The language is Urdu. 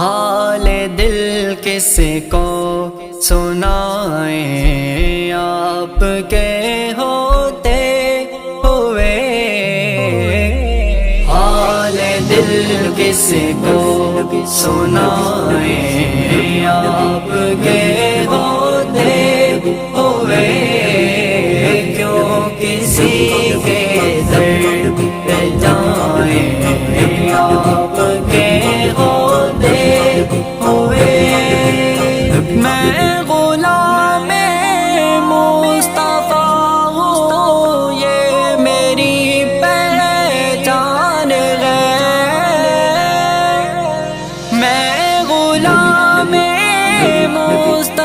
حال دل کس کو سنائیں آپ کے ہوتے ہوئے، حال دل کس کو سنائیں آپ کے ہوتے ہوئے، کیوں کسی کے درد پہ جائیں آپ کے ہوتے ہوئے۔ میں غلام مصطفیٰ ہوں، یہ میری پہچان ہے، میں غلام مصطفیٰ